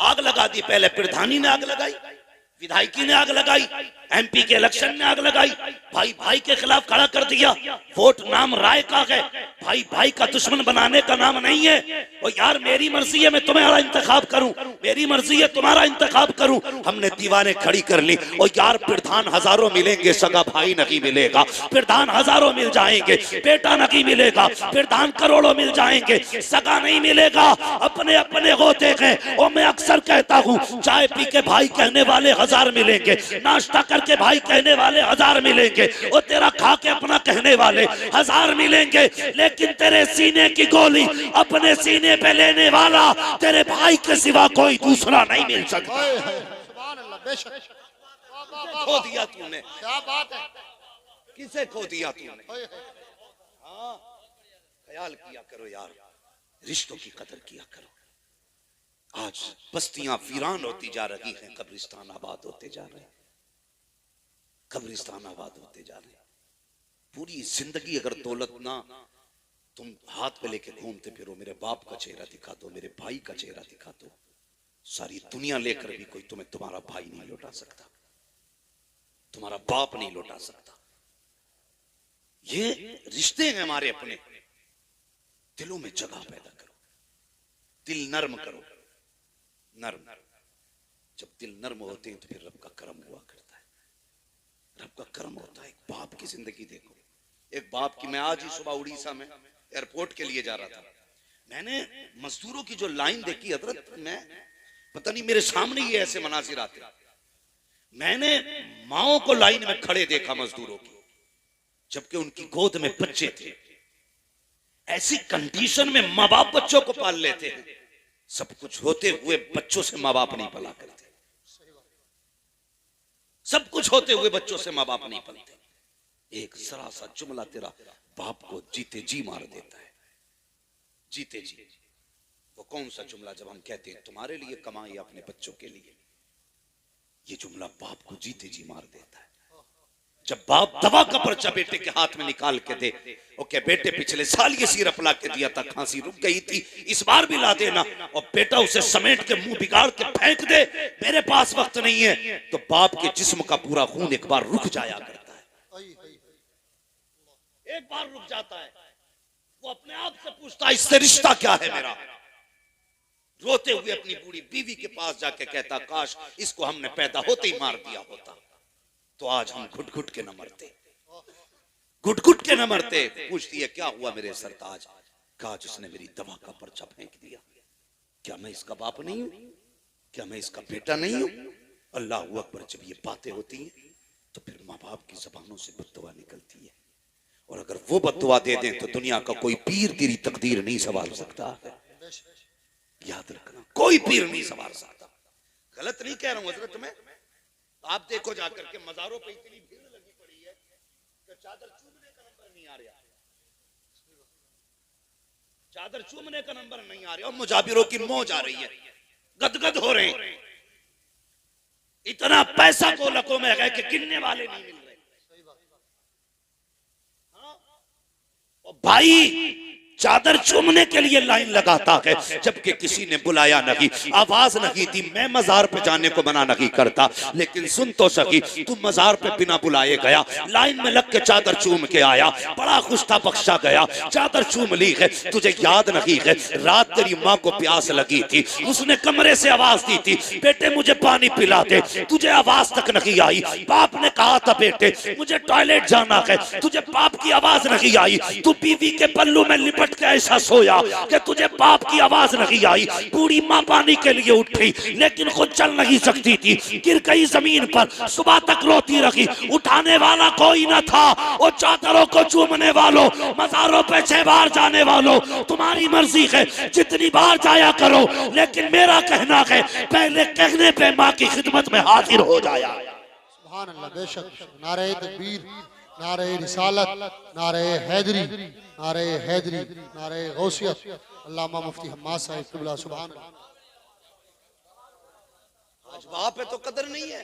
आग लगा दी। पहले प्रधानी ने आग लगाई, विधायकी ने आग लगाई, एमपी के इलेक्शन ने आग लगाई, भाई भाई के खिलाफ खड़ा कर दिया। वोट नाम राय का है, भाई भाई का दुश्मन बनाने का नाम नहीं है। और यार मेरी मर्जी है मैं तुम्हारा इंतखाब करूं, मेरी मर्जी है तुम्हारा इंतखाब करूं। हमने दीवारें खड़ी कर ली। और यार प्रधान हजारों मिलेंगे, सगा भाई नहीं मिलेगा। प्रधान हजारों मिल जाएंगे, बेटा नहीं मिलेगा। प्रधान करोड़ों मिल जाएंगे, सगा नहीं मिलेगा। अपने अपने होते हैं। और मैं अक्सर कहता हूं, चाय पी के भाई कहने वाले हजार मिलेंगे, नाश्ता करके भाई कहने वाले हजार मिलेंगे, और तेरा खा के अपना कहने वाले हजार मिलेंगे। लेकिन तेरे सीने की गोली अपने सीने पे लेने वाला तेरे भाई के सिवा कोई दूसरा नहीं मिल सकता। खो दिया तूने, क्या बात है, किसे खो दिया तूने? हाँ, ख्याल किया करो यार, रिश्तों की कदर किया करो। आज बस्तियां वीरान होती जा रही हैं, कब्रिस्तान आबाद होते जा रहे हैं, कब्रिस्तान आबाद होते जा रहे हैं। पूरी जिंदगी अगर दौलत ना तुम हाथ पे लेके घूमते फिरो, मेरे बाप का चेहरा दिखा दो, मेरे भाई का चेहरा दिखा दो, सारी दुनिया लेकर भी कोई तुम्हें तुम्हारा भाई नहीं लौटा सकता, तुम्हारा बाप नहीं लौटा सकता। ये रिश्ते हैं हमारे अपने। दिलों में जगह पैदा करो, दिल नर्म करो, नर्म। जब दिल नर्म होते हैं तो फिर रब का करम हुआ करता है, रब का करम होता है। एक बाप की जिंदगी देखो, एक बाप की। मैं आज ही सुबह उड़ीसा में एयरपोर्ट के लिए जा रहा था, मैंने मजदूरों की जो लाइन देखी हजरत, मैं पता नहीं मेरे सामने ही ऐसे मनाजिर आते। मैंने माओ को लाइन में खड़े देखा मजदूरों की, जबकि उनकी गोद में बच्चे थे। ऐसी कंडीशन में माँ बाप बच्चों को पाल लेते हैं। सब कुछ होते हुए बच्चों से माँ बाप नहीं पला करते, सब कुछ होते हुए बच्चों से माँ बाप नहीं पलते। एक जरा सा जुमला तेरा बाप को जीते जी मार देता है, जीते जी। वो कौन सा जुमला जब हम कहते हैं तुम्हारे लिए कमाई अपने बच्चों के लिए, ये जुमला बाप को जीते जी मार देता है। जब बाप दवा का पर्चा बेटे के हाथ में निकाल के दे, ओके बेटे पिछले साल ये सिरप ला के दिया था, खांसी रुक गई थी, इस बार भी ला देना, और बेटा उसे समेट के मुंह बिगाड़ के फेंक दे, मेरे पास वक्त नहीं है, तो बाप के जिस्म का पूरा खून एक बार रुक जाया करता है, एक बार रुक जाता है। वो अपने आप से पूछता है इससे रिश्ता क्या है मेरा। रोते हुए अपनी बूढ़ी बीवी के पास जाके कहता काश इसको हमने पैदा होते ही मार दिया होता, तो आज हम घुट घुट के न मरते, घुट घुट के न मरते। पूछती है क्या हुआ मेरे सरताज? काश उसने मेरी दवा का पर्चा फेंक दिया। क्या मैं इसका बाप नहीं हूं? क्या मैं इसका बेटा नहीं हूं? अल्लाह अकबर। जब ये बातें होती हैं तो फिर माँ बाप की जबानों से बद्दुआ निकलती है, और अगर वो बद्दुआ दे दें तो दुनिया का कोई पीर तेरी तकदीर नहीं संभाल सकता है। याद रखना, कोई पीर नहीं संभाल सकता। गलत नहीं कह रहा हूं हजरत मैं। आप देखो जाकर के मजारों पे इतनी भीड़ लगी पड़ी है कि चादर चूमने का नंबर नहीं आ रहा, चादर चूमने का नंबर नहीं आ रहा, और मुजाबिरों की मौज आ रही है, गदगद हो रहे हैं। इतना पैसा गोलकों में है कि गिनने वाले नहीं मिल रहे। और भाई चादर चूमने के लिए लाइन लगाता है, जबकि किसी ने बुलाया नहीं, आवाज नहीं दी। मैं मजार पे जाने को मना नहीं करता, लेकिन सुन तो सकी, तू मजार पे बिना बुलाए गया, लाइन में लग के चादर चूम के आया, बड़ा खुश था, बख्शा गया, चादर चूम ली है। तुझे याद नहीं है रात तेरी माँ को प्यास लगी थी, उसने कमरे से आवाज दी थी बेटे मुझे पानी पिला दे, तुझे आवाज तक नहीं आई। बाप ने कहा था बेटे मुझे टॉयलेट जाना है, तुझे बाप की आवाज नहीं आई। तू बीवी के पल्लू में लिपट के ऐसा सोया कि तुझे बाप की आवाज नहीं आई। बूढ़ी माँ पानी के लिए उठी, लेकिन खुद चल नहीं सकती थी, गिर गई जमीन पर, सुबह तक रोती रही, उठाने वाला कोई न था। और चादरों को चूमने वालों, मज़ारों पे 6 बार जाने वालों, तुम्हारी मर्जी है जितनी बार जाया करो, लेकिन मेरा कहना है पहले कहने पे माँ की खिदमत में हाजिर हो जाया। सुभान अल्लाह। बेशक। नारे तकबीर, नारे रिसालत, नारे हैदरी, नारे हैदरी, नारे गौसियत। अल्लामा मुफ्ती हम्माद साहिब क़िबला। सुभान अल्लाह। आज बाप है तो कदर नहीं है,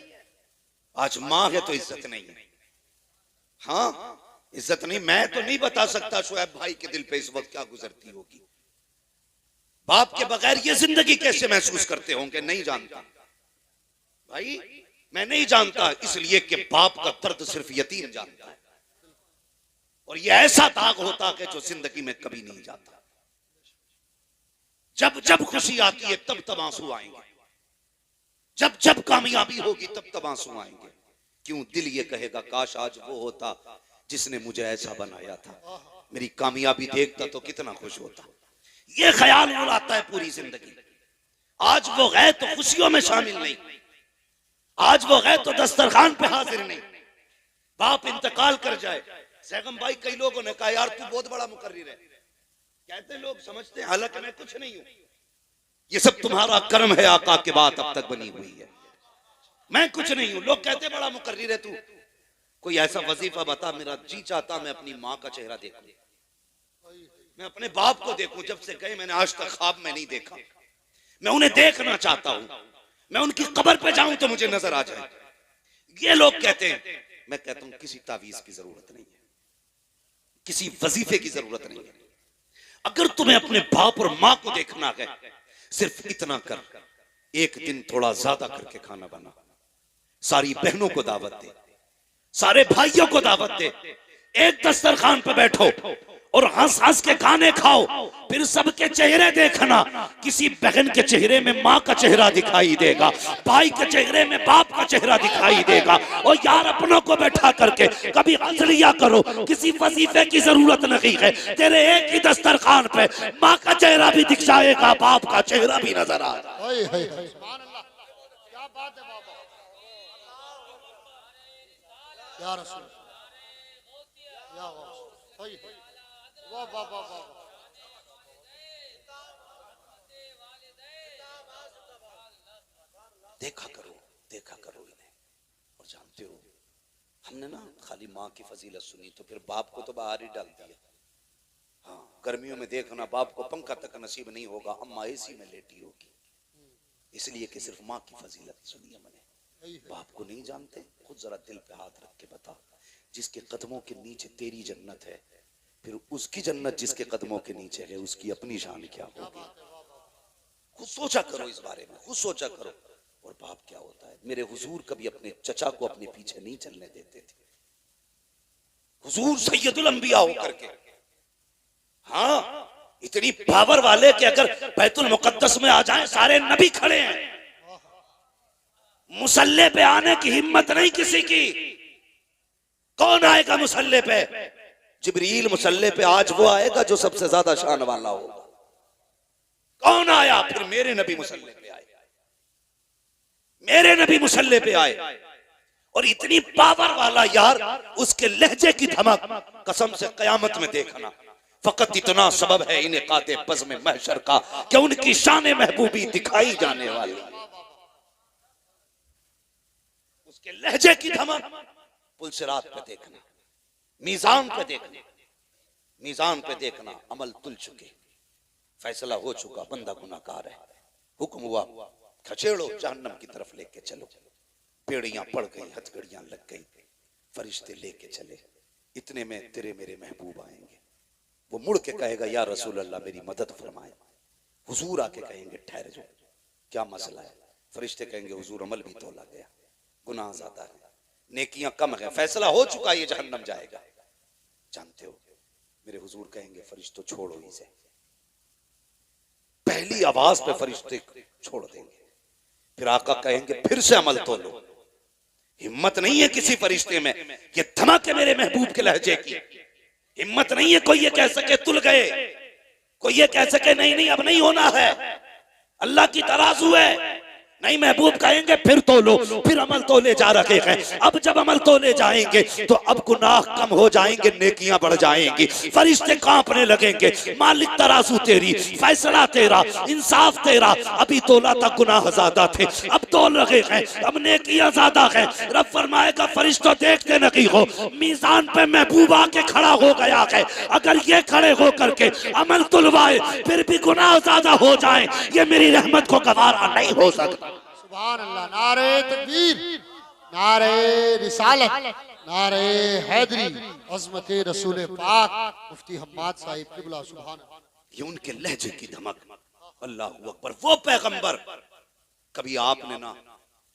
आज माँ है तो इज्जत नहीं है। हाँ इज्जत नहीं। मैं तो नहीं बता सकता शुएब भाई के दिल पे इस वक्त क्या गुजरती होगी। बाप के बगैर ये जिंदगी कैसे महसूस करते होंगे? नहीं जानता भाई, मैं नहीं जानता, इसलिए कि बाप का दर्द सिर्फ यतीम जानता है। और ये ऐसा दाग होता है जो जिंदगी में कभी नहीं जाता। जब जब खुशी आती है तब तब आंसू आएंगे, जब जब कामयाबी होगी तब तब आंसू आएंगे। क्यों? दिल ये कहेगा काश आज वो होता जिसने मुझे ऐसा बनाया था, मेरी कामयाबी देखता तो कितना खुश होता। ये ख्याल उड़ाता है पूरी जिंदगी। आज वो गए तो खुशियों में शामिल नहीं, आज वो गए तो दस्तरखान पे हाजिर नहीं। बाप इंतकाल कर जाए, सैगम भाई कई लोगों ने कहा यार तू बहुत बड़ा मुकर्रिर है, कहते लोग समझते हैं हालांकि मैं कुछ नहीं हूं, ये सब तुम्हारा कर्म है, आका के बात अब तक बनी हुई है, मैं कुछ नहीं हूं। लोग कहते बड़ा मुकर्रिर है तू, कोई ऐसा वजीफा बता, मेरा जी चाहता मैं अपनी माँ का चेहरा देखूं, मैं अपने बाप को देखूं। जब से गए मैंने आज तक ख्वाब में नहीं देखा, मैं उन्हें देखना चाहता हूं, मैं उनकी कब्र पे जाऊं तो मुझे नजर आ जाए। ये लोग कहते हैं, मैं कहता हूं किसी तावीज की जरूरत नहीं है, किसी वजीफे की जरूरत नहीं है। अगर तुम्हें अपने बाप और माँ को देखना है, सिर्फ इतना कर, एक दिन थोड़ा ज्यादा करके खाना बना, सारी बहनों को दावत दे, सारे भाइयों को दावत दे, एक दस्तरखान पे बैठो और हंस हंस के खाने खाओ, फिर सबके चेहरे देखना, किसी बहन के चेहरे में माँ का चेहरा दिखाई देगा, भाई के चेहरे में बाप का चेहरा दिखाई देगा। और यार अपनों को बैठा करके कभी हंस लिया करो, किसी वजीफे की जरूरत नहीं है, तेरे एक ही दस्तरखान पे माँ का चेहरा भी दिख जाएगा, बाप का चेहरा भी नजर आ जाएगा। या रसूल, या सही, वाह वाह वाह वाह। देखा करो इन्हें। और जानते हो, हमने ना खाली माँ की फजीलत सुनी तो फिर बाप को तो बाहर ही डाल दिया। हाँ, गर्मियों में देखना बाप को पंखा तक नसीब नहीं होगा, अम्मा एसी में लेटी होगी, इसलिए कि सिर्फ माँ की फजीलत सुनी हमने। बाप को नहीं जानते? खुद जरा दिल पे हाथ रख के बता, जिसके कदमों के नीचे तेरी जन्नत है, फिर उसकी जन्नत जिसके कदमों के नीचे है, उसकी अपनी शान क्या होगी? खुद सोचा करो इस बारे में, खुद सोचा करो। और बाप क्या होता है? मेरे हुजूर कभी अपने चचा को अपने पीछे नहीं चलने देते थे, हुजूर सैयदुल अंबिया होकर के, हाँ इतनी पावर वाले कि अगर बैतुल मुकद्दस में आ जाएं सारे नबी खड़े हैं, मुसल्ले पे आने की हिम्मत नहीं किसी की। कौन आएगा मुसल्ले पे? जिब्रील मुसल्ले पे आज वो आएगा जो सबसे ज्यादा शान वाला होगा। कौन आया? फिर मेरे नबी मुसल्ले पे आए, मेरे नबी मुसल्ले पे आए। और इतनी पावर वाला यार, उसके लहजे की धमक कसम से कयामत में देखना। फकत इतना सबब है इनेकाते बज़्म में महशर का कि उनकी शान महबूबी दिखाई जाने वाली। उसके लहजे की धमक पुलसिरात पे देखना, मीजान पे देखना, मीजान पे देखना, अमल तुल चुके, फैसला हो चुका, बंदा गुनाहगार है, हुक्म हुआ खचेड़ो जहन्नम की तरफ लेके चलो, पेड़ियां पड़ गई, हथकड़ियां लग गई, फरिश्ते लेके चले, इतने में तेरे मेरे महबूब आएंगे। वो मुड़ के कहेगा या रसूल अल्लाह मेरी मदद फरमाए। हुजूर आके कहेंगे ठहर जाओ, क्या मसला है? फरिश्ते कहेंगे हुजूर अमल भी तोला गया, गुनाह ज्यादा है, नेकियां कम है, फैसला हो चुका, ये जहन्नम जाएगा। जानते हो मेरे हुजूर कहेंगे फरिश्तों छोड़ो इसे। पहली आवाज पे फरिश्ते छोड़ देंगे, फिर आका कहेंगे फिर से अमल तोलो। हिम्मत नहीं है किसी फरिश्ते में, ये धमक है मेरे महबूब के लहजे की। हिम्मत नहीं है कोई ये कह सके तुल गए, कोई ये कह सके नहीं नहीं अब नहीं होना है, अल्लाह की तराजू है। नहीं, महबूब कहेंगे फिर तोलो, फिर अमल तोले जा रहे हैं। अब जब अमल तोले जाएंगे तो अब गुनाह कम हो जाएंगे, नेकियां बढ़ जाएंगी, फरिश्ते कांपने लगेंगे। मालिक तराजू तेरी, फैसला तेरा, इंसाफ तेरा। अभी तोला तक गुनाह ज्यादा थे, अब तोल रहे हैं, अब नेकियां ज्यादा है। रब फरमाएगा फरिश्तों देखते नहीं हो, मीजान पे महबूब आके खड़ा हो गया है। अगर ये खड़े हो करके अमल तुलवाए फिर भी गुनाह ज्यादा हो जाए, ये मेरी रहमत को गवारा नहीं हो सकता। सुभान अल्लाह। नारे तकबीर, नारे रिसालत, नारे हैदरी, अज़मत रसूल पाक मुफ्ती हम्माद साहिब क़िबला। सुभान अल्लाह। ये उनके लहजे की धमक, अल्लाह अकबर। वो पैगंबर, कभी आपने ना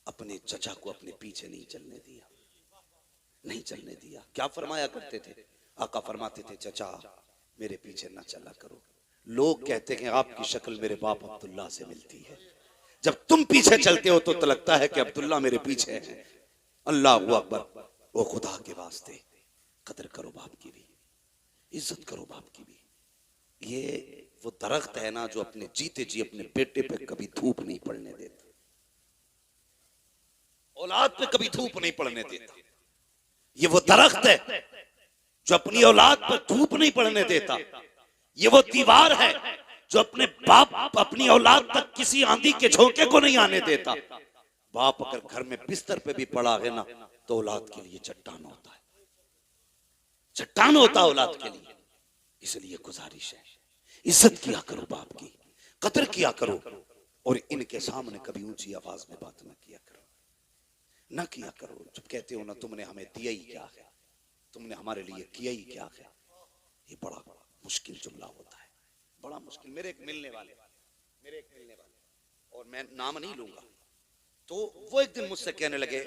अपने चचा को अपने पीछे नहीं चलने दिया, नहीं चलने दिया। क्या फरमाया करते थे आका? फरमाते थे चचा मेरे पीछे ना चला करो, लोग कहते हैं आपकी शक्ल मेरे बाप अब्दुल्ला से मिलती है। जब तुम पीछे चलते हो तो लगता है कि अब्दुल्ला मेरे पीछे है। अल्लाह अकबर। वो खुदा के वास्ते कदर करो बाप की भी, इज्जत करो बाप की भी। ये वो दरख्त है ना जो अपने जीते जी अपने बेटे पे कभी धूप नहीं पड़ने देता, औलाद पे कभी धूप नहीं पड़ने देता। ये वो दरख्त है जो अपनी औलाद पर धूप नहीं पड़ने देता। ये वो दीवार है जो अपने बाप अपनी औलाद तक किसी आंधी के झोंके को नहीं आने देता। बाप अगर घर में बिस्तर पे भी पड़ा है ना तो औलाद के लिए चट्टान होता है, चट्टान होता है औलाद के लिए। इसलिए गुजारिश है, इज्जत किया करो बाप की, कदर किया करो, और इनके सामने कभी ऊंची आवाज में बात ना किया करो, ना किया करो। जब कहते हो ना तुमने हमें दिया ही क्या है, तुमने हमारे लिए किया ही क्या है, ये बड़ा मुश्किल जुमला होता है, बड़ा मुश्किल। मेरे एक मिलने वाले, और मैं नाम नहीं लूंगा, तो वो एक दिन मुझसे कहने लगे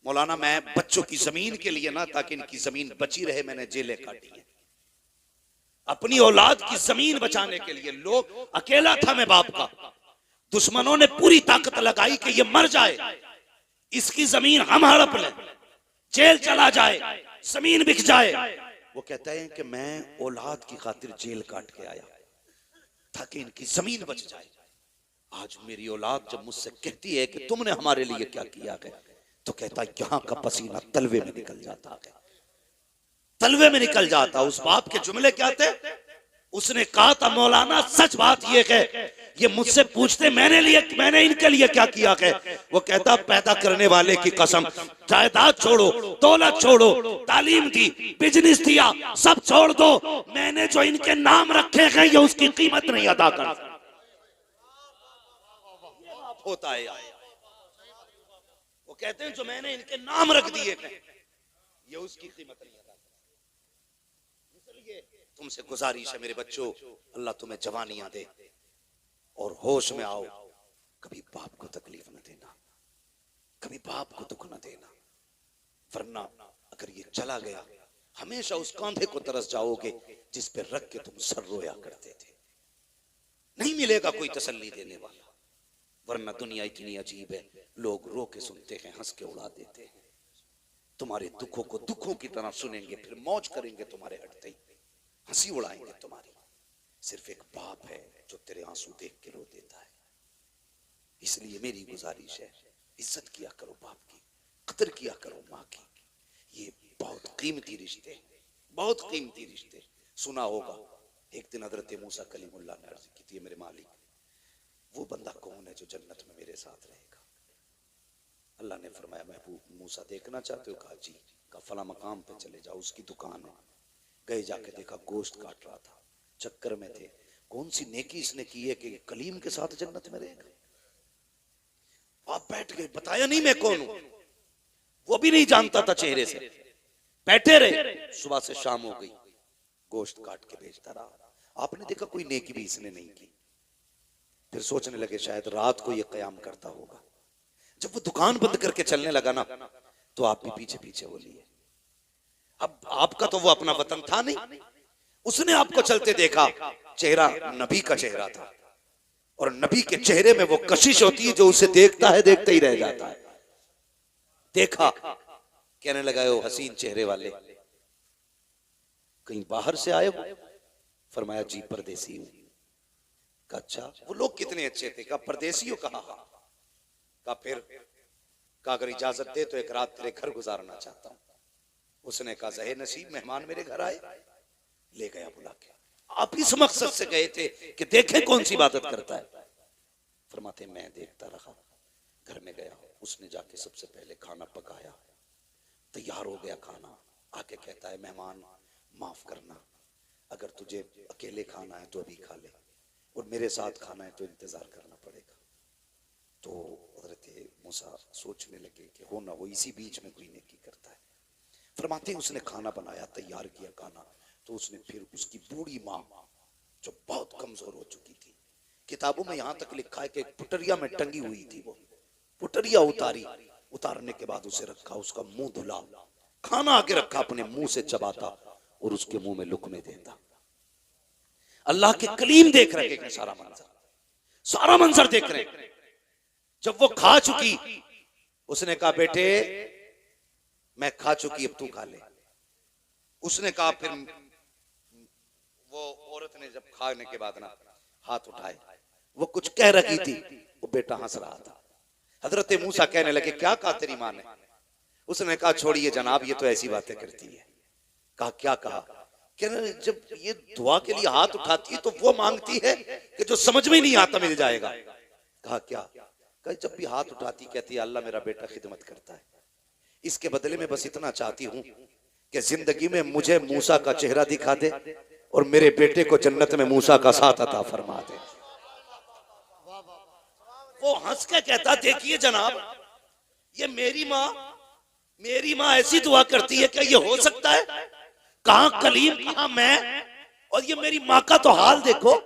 मौलाना मैं बच्चों की जमीन के लिए ना, ताकि इनकी जमीन बची रहे, मैंने जेलें काटी हैं। अपनी औलाद की जमीन बचाने के लिए। लोग, अकेला था मैं बाप का, दुश्मनों ने पूरी ताकत लगाई कि ये मर जाए, इसकी जमीन हम हड़प लें, जेल चला जाए, जमीन बिक जाए। वो कहता है कि मैं औलाद की खातिर जेल काट के आया ताकि इनकी जमीन बच जाए। आज मेरी औलाद जब मुझसे कहती है कि तुमने हमारे लिए क्या किया है, तो कहता है यहाँ का पसीना तलवे में निकल जाता है, तलवे में निकल जाता। उस बाप के जुमले क्या थे? उसने कहा था मौलाना सच बात ये है, ये मुझसे पूछते मैंने इनके लिए क्या किया है। वो कहता पैदा करने वाले की कसम, जायदाद छोड़ो, दौलत छोड़ो, तालीम दी, बिजनेस दिया, सब छोड़ दो, मैंने जो इनके नाम रखे हैं ये उसकी कीमत नहीं अदा कर होता है यार। वो कहते हैं जो मैंने इनके नाम रख दिए हैं ये उसकी कीमत नहीं अदा कर। इसलिए तुमसे गुजारिश है मेरे बच्चों, अल्लाह तुम्हें जवानियां दे और होश में आओ। कभी बाप को तकलीफ न देना, कभी बाप को दुख न देना, वरना अगर ये चला गया हमेशा उस कांधे को तरस जाओगे जिस पे रख के तुम सर रोया करते थे। नहीं मिलेगा कोई तसल्ली देने वाला, वरना दुनिया इतनी अजीब है, लोग रो के सुनते हैं, हंस के उड़ा देते हैं। तुम्हारे दुखों को दुखों की तरह सुनेंगे, फिर मौज करेंगे तुम्हारे हटते ही, हंसी उड़ाएंगे तुम्हारी। सिर्फ एक बाप है जो तेरे आंसू देख के रो देता है। इसलिए मेरी गुजारिश है, इज्जत किया करो बाप की, कदर किया करो माँ की। ये बहुत कीमती रिश्ते हैं, बहुत कीमती रिश्ते। सुना होगा एक दिन हजरत मूसा कलीमुल्लाह ने अर्ज की थी, मेरे मालिक वो बंदा कौन है जो जन्नत में मेरे साथ रहेगा? अल्लाह ने फरमाया महबूब मूसा देखना चाहते हो? कहा जी। कहा फला मकाम पे चले जाओ, उसकी दुकान है। गए, जाके देखा गोश्त काट रहा था, चक्कर में थे कौन सी नेकी इसने की है कि कलीम के साथ जन्नत में रहेगा। आप बैठ गए, बताया नहीं मैं कौन हूं, वो भी नहीं जानता था चेहरे से। बैठे रहे, सुबह से शाम हो गई, गोश्त काट के बेचता रहा। आपने देखा कोई नेकी भी इसने नहीं की। फिर सोचने लगे शायद रात को ये कयाम करता होगा। जब वो दुकान बंद करके चलने लगा ना, तो आप भी पीछे पीछे हो लिए। अब आपका तो वो अपना वतन था नहीं, उसने आपको चलते देखा, चेहरा नबी का चेहरा था, और नबी के चेहरे में वो कशिश होती है जो उसे देखता है देखते ही रह जाता है। देखा, कहने लगा ओ हसीन चेहरे वाले, कहीं बाहर से आए हो? फरमाया जी परदेसी हूं। कहा अच्छा, वो लोग कितने अच्छे थे? कहा परदेसी हो? कहा हाँ। कहा फिर? कहा अगर इजाजत दे तो एक रात तेरे घर गुजारना चाहता हूं। उसने कहा जहे नसीब, मेहमान मेरे घर आए। ले गया बुला के। आप इस मकसद से गए थे कि देखे कौन सी इबादत करता है? फरमाते मैं देखता रहा। घर में गया, उसने जाके सबसे पहले खाना पकाया, तैयार हो गया खाना। आके कहता है मेहमान माफ करना, अगर तुझे अकेले खाना है तो अभी खा ले, और मेरे साथ खाना है तो इंतजार करना पड़ेगा। तो हजरत मूसा सोचने लगे कि हो ना हो इसी बीच में कोई नेकी करता है। फरमाते हैं उसने खाना बनाया, तैयार किया खाना, तो उसने फिर उसकी बूढ़ी माँ जो बहुत कमजोर हो चुकी थी, किताबों में यहां तक लिखा है कि एक पुटरिया में टंगी हुई थी, वो पुटरिया उतारी, उतारने के बाद उसे रखा, उसका मुंह धुला, खाना आके रखा, अपने मुंह से चबाता और उसके मुंह में लुकमे देता। अल्लाह के कलीम देख रहे हैं सारा मंजर, सारा मंजर देख रहे हैं। जब वो खा चुकी, उसने कहा बेटे मैं खा चुकी, अब तू खा ले। उसने कहा, फिर वो औरत ने जब खाने के बाद ना हाथ उठाए, वो कुछ कह रही थी, वो बेटा हंस रहा था। हजरत मूसा कहने लगे क्या कहा तेरी माँ ने? उसने कहा छोड़िए जनाब, ये तो ऐसी बातें करती है। कहा क्या कहा? कहने जब ये दुआ के लिए हाथ उठाती है तो वो मांगती है कि जो समझ में नहीं आता मिल जाएगा। कहा क्या? कहा जब भी हाथ उठाती कहती है अल्लाह मेरा बेटा खिदमत करता है, इसके बदले में बस इतना चाहती हूं कि जिंदगी में मुझे मूसा का चेहरा दिखा दे और मेरे बेटे को जन्नत में मूसा का साथ अता फरमा दे। वो हंस के कहता देखिए जनाब, ये मेरी माँ ऐसी दुआ करती है, क्या ये हो सकता है? कहां कलीम, कहां मैं, और ये मेरी माँ का तो हाल देखो,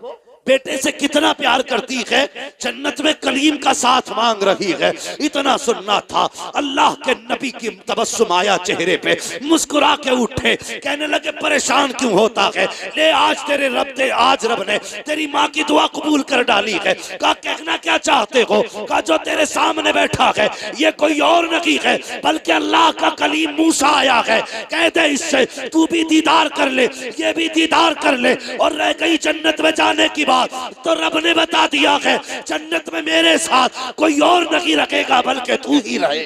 बेटे से कितना प्यार करती है, जन्नत में कलीम का साथ मांग रही है। इतना सुनना था, अल्लाह के नबी की तबस्सुम आया चेहरे पे, मुस्कुरा के उठे, कहने लगे परेशान क्यों होता है, ले आज तेरे आज रब ने तेरी माँ की दुआ कबूल कर डाली है। कहा कहना क्या चाहते हो? कहा जो तेरे सामने बैठा है ये कोई और नहीं है बल्कि अल्लाह का कलीम मूसा आया है, कह दे इससे तू भी दीदार कर ले, ये भी दीदार कर ले, और रह गई जन्नत में जाने की बात तो रब ने बता दिया है जन्नत में मेरे साथ कोई और नहीं रखेगा बल्कि तू ही रहे।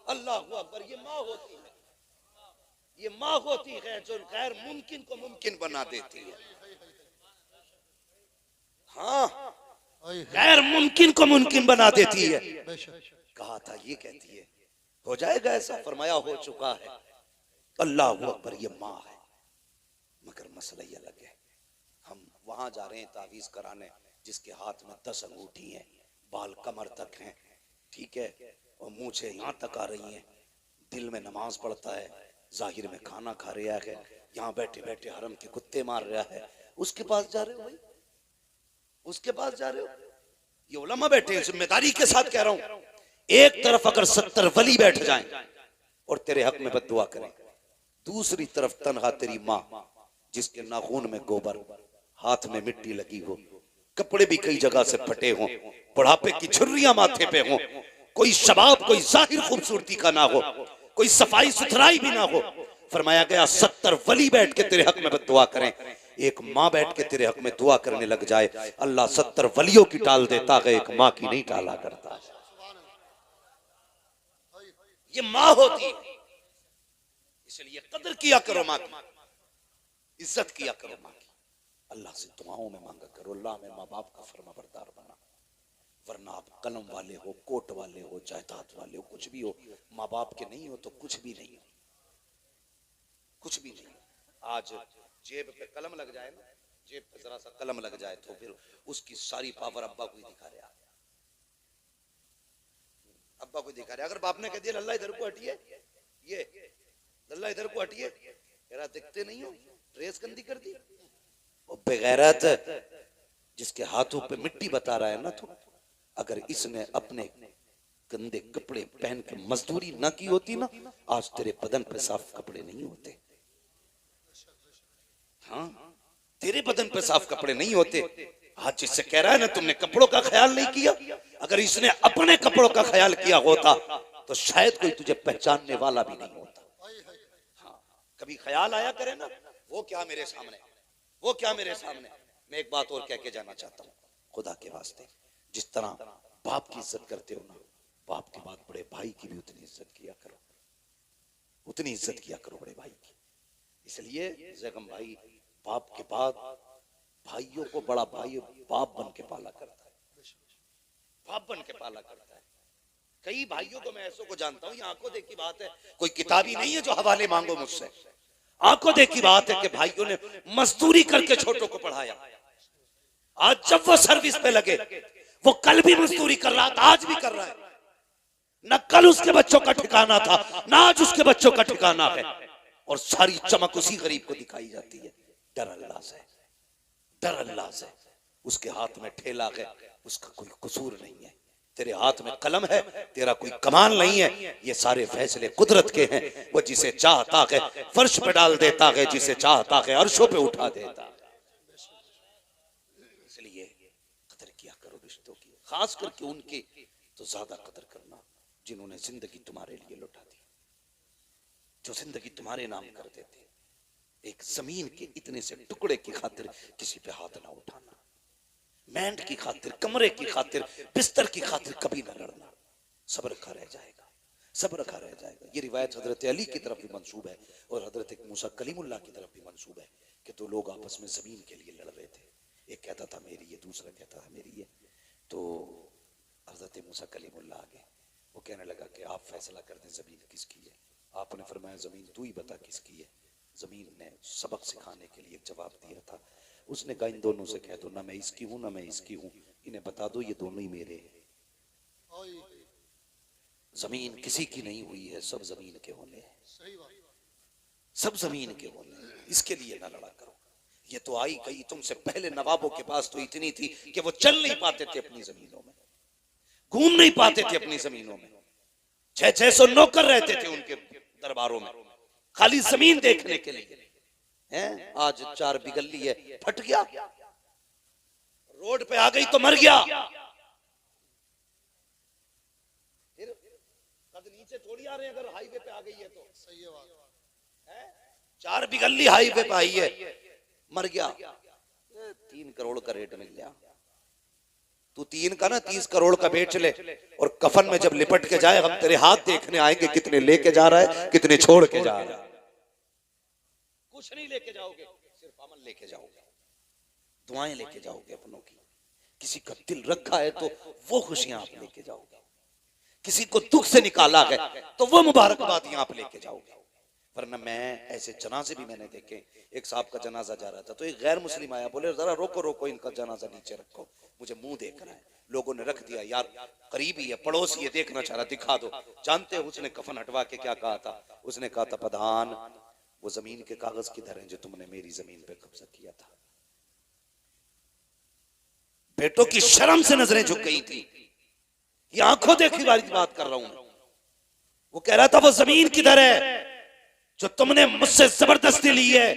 अल्लाह अकबर। ये माँ होती है, ये माँ होती है जो गैर मुमकिन को मुमकिन बना देती है। हाँ, गैर मुमकिन को मुमकिन बना देती है। कहा था ये कहती है हो जाएगा ऐसा, फरमाया हो चुका है। अल्लाह अकबर। ये माँ है, मगर मसला ये अलग है। हम वहां जा रहे हैं तावीज कराने, जिसके हाथ में 10 अंगूठी हैं, बाल कमर तक हैं, ठीक है, और मूछें यहाँ तक आ रही हैं, दिल में नमाज पढ़ता है, जाहिर में खाना खा रहा है, यहाँ बैठे बैठे हरम के कुत्ते मार रहा है, उसके पास जा रहे हो भाई, उसके पास जा रहे हो? ये उलमा बैठे हैं, जिम्मेदारी के साथ कह रहा हूं। एक तरफ अगर 70 वली बैठ जाएं और तेरे हक में बद्दुआ करें, दूसरी तरफ तनहा तेरी माँ जिसके नाखून में गोबर, हाथ में मिट्टी लगी हो, कपड़े भी कई जगह से फटे हों, बुढ़ापे की झुर्रियां माथे पे हों, कोई शबाब कोई जाहिर खूबसूरती का ना हो, कोई सफाई सुथराई भी ना हो, फरमाया गया 70 वली बैठ के तेरे हक में दुआ करें। एक माँ बैठ के तेरे हक में दुआ करने लग जाए, अल्लाह 70 वलियों की टाल देता है, एक माँ की नहीं टाला करता। ये माँ होती है, इसलिए कदर किया करो माँ की, इज्जत किया करो माँ की, अल्लाह से दुआओं में मांगा करो, अल्लाह में माँ बाप का फरमाबरदार बना, वरना आप कलम वाले हो, कोट वाले हो, जायदाद वाले हो, कुछ भी हो, माँ बाप के नहीं हो तो कुछ भी नहीं हो, कुछ भी नहीं। आज जेब पे कलम लग जाए ना, जेब पे जरा सा कलम लग जाए तो फिर उसकी सारी पावर अब्बा को ही दिखा रहे, अब्बा को दिखा रहे। अगर बाप ने कह दिया लल्ला इधर को हटिए, ये लल्ला इधर को हटिए, तेरा दिखते नहीं हो, ड्रेस गंदी कर दी, और बेगैरत जिसके हाथों पे मिट्टी बता रहा है ना, तो अगर इसने अपने गंदे कपड़े पहन के मजदूरी ना की होती ना, आज तेरे बदन पे साफ कपड़े नहीं होते। हाँ, तेरे बदन पे साफ कपड़े नहीं होते। आज जिससे कह रहा है ना तुमने कपड़ों का ख्याल नहीं किया, अगर इसने अपने कपड़ों का ख्याल किया होता तो शायद कोई तुझे पहचानने वाला भी नहीं होता। हाँ, कभी ख्याल आया करे ना, वो क्या मेरे सामने, वो क्या मेरे सामने। मैं एक बात और कह के जाना चाहता हूँ, खुदा के वास्ते, जिस तरह बाप की इज्जत करते हो ना, बाप के बाद बड़े भाई की भी उतनी इज्जत किया करो, उतनी इज्जत किया करो बड़े भाई की। इसलिए जगम भाई बाप के बाद भाइयों को बड़ा भाई बाप बन के पाला करता है, बाप बन के पाला करता है। कई भाइयों को मैं ऐसों को जानता हूँ, ये आंखों देखी बात है, कोई किताबी नहीं है जो हवाले मांगो मुझसे, आंखों देखी बात है कि भाइयों ने मजदूरी करके छोटों को पढ़ाया। आज जब वो सर्विस पे लगे, वो कल भी मजदूरी कर रहा था, आज भी कर रहा है, न कल उसके बच्चों का ठिकाना था, न आज उसके बच्चों का ठिकाना है, और सारी चमक उसी गरीब को दिखाई जाती है। डर अल्लाह से, डर अल्लाह से। उसके हाथ में ठेला है, उसका कोई कसूर नहीं है। तेरे हाथ में कलम है, तेरा कोई कमाल नहीं है। ये सारे फैसले कुदरत के हैं। वो जिसे चाहता है फर्श पे डाल देता है, जिसे चाहता है अर्शों पे उठा देता है। इसलिए कदर किया करो रिश्तों की, खास करके उनकी तो ज्यादा कदर करना जिन्होंने जिंदगी तुम्हारे लिए लुटा दी, जो जिंदगी तुम्हारे नाम कर देते। एक जमीन के इतने से टुकड़े की खातिर किसी पे हाथ ना उठाना, मैंड की खातिर, कमरे की खातिर, बिस्तर की खातिर कभी ना लड़ना। सब्र रखा रह जाएगा, सब्र रखा रह जाएगा। ये रिवायत हजरत अली की तरफ भी मंसूब है और हजरत मूसा कलीमुल्लाह की तरफ भी मंसूब है कि दो लोग आपस में जमीन के लिए लड़ रहे थे। एक कहता था मेरी है, दूसरा कहता था मेरी है। तो हजरत मूसा कलीमुल्लाह आ गए, वो कहने लगा कि आप फैसला कर दें जमीन किसकी है। आपने फरमाया जमीन तू ही बता किसकी है। जमीन ने सबक सिखाने के लिए जवाब दिया था। उसने कहा इन दोनों से कह दो, ना मैं इसकी हूं ना मैं इसकी हूं, इन्हें बता दो ये दोनों ही मेरे हैं। जमीन किसी की नहीं हुई है, सब जमीन के होने हैं, सब जमीन के होने हैं। इसके लिए ना लड़ा करो। ये तो आई गई, तुमसे पहले नवाबों के पास तो इतनी थी कि वो चल नहीं पाते थे अपनी जमीनों में, घूम नहीं पाते थे अपनी जमीनों में। 600 नौकर रहते थे उनके दरबारों में खाली जमीन देखने के लिए। हैं आज 4 बिगल्ली है, फट गया, रोड पे आ गई तो मर गया। फिर कद नीचे थोड़ी आ रहे हैं, अगर हाईवे पे आ गई है तो। सही है बात। 4 बिगल्ली हाईवे पे आई है, मर गया, 3 करोड़ का रेट मिल गया। तू 3 का ना 30 करोड़ का बेच ले, और कफन में जब लिपट के जाए हम तेरे हाथ देखने आएंगे कितने लेके जा रहा है, कितने छोड़ के जा रहा है। कुछ नहीं लेके जाओगे, सिर्फ अमल लेके जाओगे, दुआएं लेके जाओगे अपनों की। किसी का दिल रखा है तो वो खुशियां आप लेके जाओगे, किसी को दुख से निकाला है तो वो मुबारकबादियां आप लेके जाओगे। वरना मैं ऐसे जनाजे भी मैंने देखे। एक साहब का जनाजा जा रहा था तो एक गैर मुस्लिम आया, बोले जरा रोको रोको, इनका जनाजा नीचे रखो, मुझे मुंह देखना है। लोगों ने रख दिया, यार करीबी है, पड़ोसी है, देखना चाह रहा, दिखा दो। जानते हो उसने कफन हटवा के क्या कहा था? उसने कहा था प्रधान वो जमीन के कागज किधर हैं जो तुमने मेरी जमीन पे कब्जा किया था। बेटों की शर्म से नजरें झुक गई थी। ये आंखों देखी वाली बात कर रहा हूं। वो कह रहा था वो जमीन किधर है जो तुमने मुझसे जबरदस्ती ली है,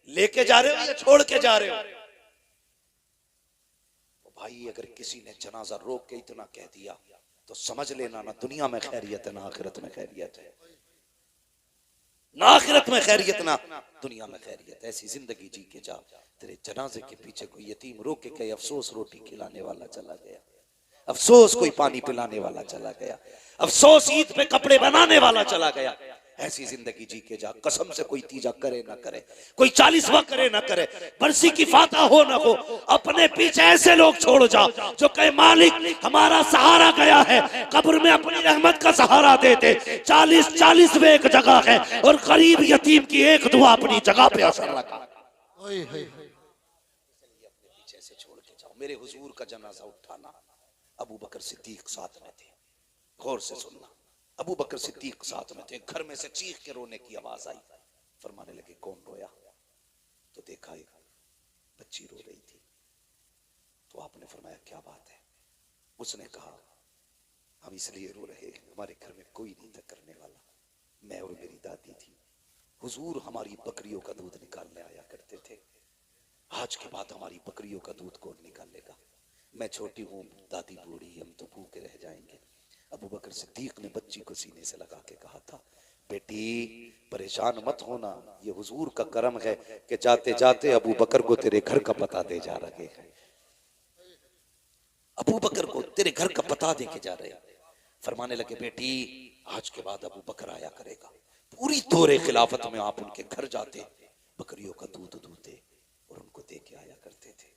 लेके जा रहे हो या छोड़ के जा रहे हो? तो भाई अगर किसी ने जनाजा रोक के इतना कह दिया तो समझ लेना ना दुनिया में खैरियत है ना आखिरत में खैरियत है, ना आखिरत में खैरियत ना दुनिया में खैरियत। ऐसी जिंदगी जी के जा, तेरे जनाजे के पीछे कोई यतीम रोक के कहे अफसोस रोटी खिलाने वाला चला गया, अफसोस कोई पानी पिलाने वाला चला गया, अफसोस ईद पे कपड़े बनाने वाला चला गया। ऐसी जिंदगी जी के जा। कसम से कोई तीजा करे ना करे, कोई 40वां करे ना करे, बरसी की फाता हो ना हो, अपने पीछे ऐसे लोग छोड़ जाओ जो कहे मालिक हमारा सहारा गया है, कब्र में अपनी रहमत का सहारा दे दे। 40 में एक जगह है और गरीब यतीम की एक दुआ अपनी जगह पे असर लगा। अपने पीछे से छोड़ के जाओ। मेरे हुजूर का जनाजा उठाना, अबू बकर सिद्दीक साथ में थे। गौर से सुनना, अबू बकर सिद्दीक साथ में थे। घर में से चीख के रोने की आवाज आई। फरमाने लगे कौन रोया? तो देखा एक बच्ची रो रही थी। तो आपने फरमाया क्या बात है? उसने कहा हम इसलिए रो रहे, हमारे घर में कोई नहीं था करने वाला, मैं और मेरी दादी थी। हुजूर हमारी बकरियों का दूध निकालने आया करते थे, आज के बाद हमारी बकरियों का दूध कौन निकालेगा? मैं छोटी हूँ, दादी बूढ़ी, हम तो भूखे रह जाएंगे। अबू बकर सिद्दीक ने बच्ची को सीने से लगा के कहा था बेटी परेशान मत होना, ये हुजूर का करम है कि जाते जाते अबू बकर को तेरे घर का पता दे जा रहे हैं। अबू बकर को तेरे घर का पता दे के जा रहे हैं। फरमाने लगे बेटी आज के बाद अबू बकर आया करेगा, पूरी दौरे खिलाफत में आप उनके घर जाते, बकरियों का दूध दूधते और उनको दे के आया करते थे।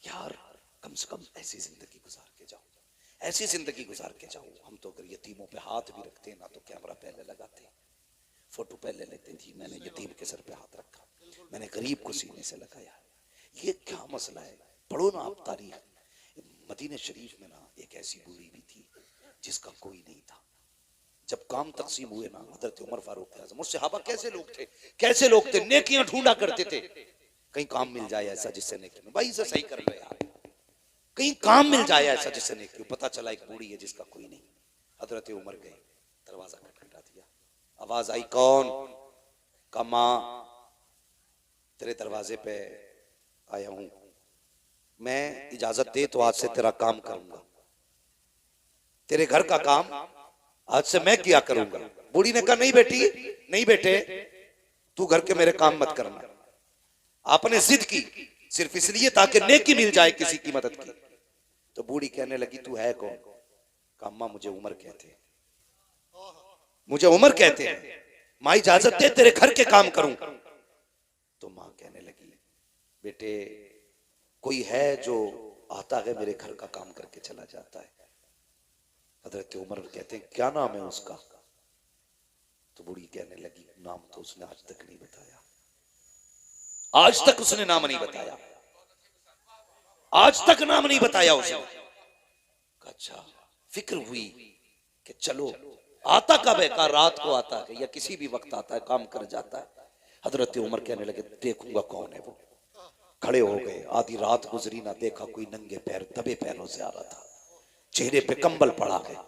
यार कम से कम ऐसी जिंदगी गुजार के जाओ, ऐसी जिंदगी गुजार के जाओ। हम तो अगर यतीमों पे हाथ भी रखते ना तो कैमरा पहले लगाते, फोटो पहले लेते थी। मैंने यतीम के सर पे हाथ रखा, मैंने गरीब को सीने से लगाया। ये क्या मसला है? पढ़ो ना आप तारीख। मदीने शरीफ में ना एक ऐसी बूढ़ी भी थी जिसका कोई नहीं था। जब काम तकसीम हुए ना, हजरत उमर फारूक आज़म और सहाबा कैसे लोग थे, कैसे लोग थे, नेकियां ढूंढा करते थे। कहीं काम मिल जाए ऐसा जिससे नेकी में, भाई इसे सही कर लो यार, कहीं काम मिल जाए ऐसा जिससे नेकी। पता चला एक बूढ़ी है जिसका कोई नहीं। हजरत उमर गए, दरवाजा खटखटा दिया, आवाज आई कौन? का मां तेरे दरवाजे पे आया हूं, मैं इजाजत दे तो आज से तेरा काम करूंगा, तेरे घर का काम आज से मैं किया करूंगा। बूढ़ी ने कहा नहीं बेटी, नहीं बेटे, तू घर के मेरे काम मत करना। आपने जिद की सिर्फ इसलिए ताकि नेकी मिल जाए, किसी की मदद की। तो बूढ़ी कहने लगी तू है कौन? कहा अम्मा मुझे उमर कहते हैं, मुझे उमर कहते हैं, माँ इजाजत दे तेरे घर के काम करूं। तो माँ कहने लगी बेटे कोई है जो आता है मेरे घर का काम करके चला जाता है। हजरत उमर कहते हैं क्या नाम है उसका? तो बूढ़ी कहने लगी नाम तो उसने आज तक नहीं बताया, आज तक उसने नाम नहीं बताया, आज तक नाम नहीं बताया उसने। अच्छा, फिक्र हुई कि चलो आता कब है? का रात को आता है या किसी भी वक्त आता है, काम कर जाता है। हजरत उमर कहने लगे देखूंगा कौन है वो। खड़े हो गए, आधी रात गुजरी ना देखा कोई नंगे पैर दबे पैरों से आ रहा था, चेहरे पे कंबल पड़ा है,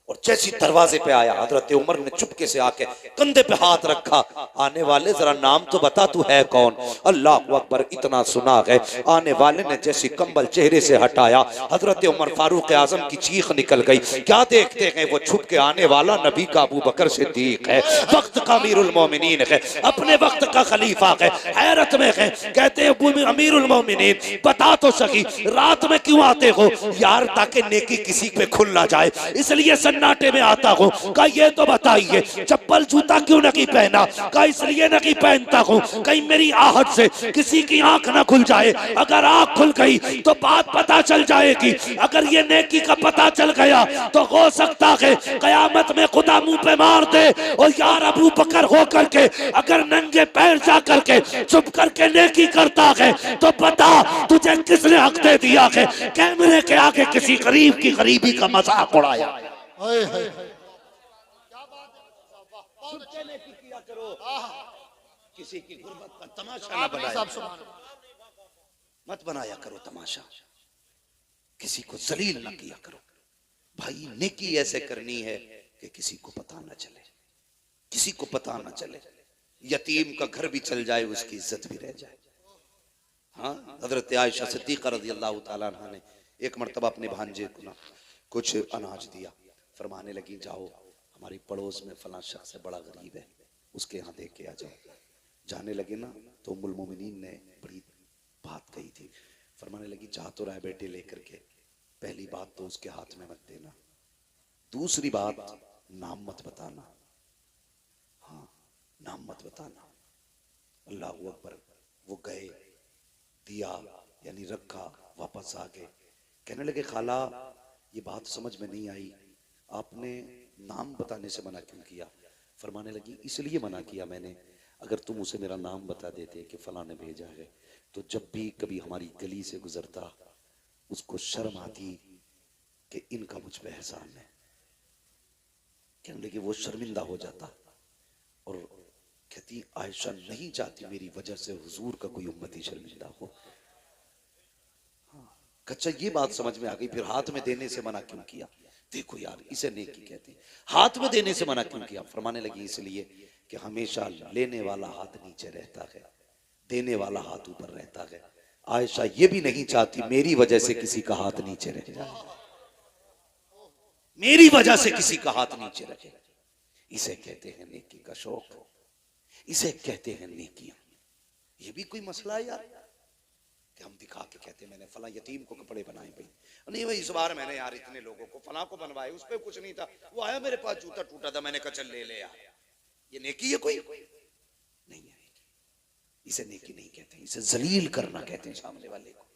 और जैसी दरवाजे पे आया हजरत उमर ने चुपके से आके कंधे पे हाथ रखा, आने वाले जरा नाम तो बता तू है कौन? अल्लाह अकबर, इतना सुना है। आने वाले ने जैसी कंबल चेहरे से हटाया, हजरत उमर फारूक आजम की चीख निकल गई। क्या देखते हैं वो छुप के आने वाला नबी का अबू बकर सिद्दीक है, वक्त का अमीरुल मोमिनीन है, अपने वक्त का खलीफा है। हैरत में है, कहते हैं अमीरुल मोमिनीन बता तो सकी रात में क्यों आते हो? यार ताकि नेकी किसी पे खुल ना जाए इसलिए सन्नाटे में आता हूँ। कहा ये तो बताइए चप्पल जूता क्यों नहीं पहना? कहा इसलिए नहीं पहनता हूँ कहीं मेरी आहट से किसी की आंख ना खुल जाए, अगर आंख खुल गई तो बात पता चल जाएगी, अगर ये नेकी का पता चल गया तो हो सकता है कयामत में खुदा मुंह पे मार दे। और यार अबू बकर हो करके अगर नंगे पैर जा करके चुप करके नेकी करता है तो बता तुझे किसने हक दे दिया है कैमरे के आगे किसी गरीब की गरीबी का मजाक उड़ाया? किया करो, किसी की गुर्बत का तमाशा न बनाया, मत बनाया करो तमाशा, किसी को जलील न किया करो। भाई नेकी ऐसे करनी है कि किसी को पता न चले, किसी को पता न चले, यतीम का घर भी चल जाए उसकी इज्जत भी रह जाए। हाँ, हजरत आयशा सिद्दीक़ा रज़ियल्लाहु ताला अन्हा ने एक मर्तबा अपने भांजे को ना कुछ अनाज दिया, फरमाने लगी जाओ हमारी पड़ोस में फलां शख्स है बड़ा गरीब है, उसके यहाँ दे के आ जाओ। जाने लगे ना तो उम्मुल मोमिनीन ने बड़ी बात कही थी, फरमाने लगी जा तो रहा है बेटे लेकर के, पहली बात तो उसके हाथ में मत देना, दूसरी बात नाम मत बताना, हाँ नाम मत बताना। अल्लाह अकबर। वो गए, दिया यानी रखा, वापस आ गए, कहने लगे खाला ये बात समझ में नहीं आई, आपने नाम बताने से मना क्यों किया? फरमाने लगी इसलिए मना किया मैंने, अगर तुम उसे मेरा नाम बता देते कि फलां ने भेजा है तो जब भी कभी हमारी गली से गुजरता उसको शर्म आती कि इनका मुझ पे एहसान है, कहने लगी वो शर्मिंदा हो जाता। और कहती आयशा नहीं चाहती मेरी वजह से हुजूर का कोई उम्मती शर्मिंदा हो। कच्चा ये बात समझ में आ गई, फिर हाथ में देने से मना क्यों किया? देखो यार इसे नेकी कहते हैं, हाथ में देने से मना क्यों किया? फरमाने लगी इसलिए कि हमेशा लेने वाला हाथ नीचे रहता है, देने वाला हाथ ऊपर रहता है। आयशा ये भी नहीं चाहती मेरी वजह से किसी का हाथ नीचे रह जाए, मेरी वजह से किसी का हाथ नीचे रखे। इसे कहते हैं नेकी का शौक, इसे कहते हैं नेकियां। ये भी कोई मसला है यार कि हम दिखा के कहते हैं मैंने फला यतीम को कपड़े बनाए भाई, नहीं भाई इस बार मैंने यार इतने लोगों को फला को बनवाए, उस पर कुछ नहीं था, वो आया मेरे पास जूता टूटा था मैंने कहा चल ले ले यार। ये नेकी है कोई? नहीं है, इसे नेकी नहीं कहते, इसे जलील करना कहते हैं। सामने वाले को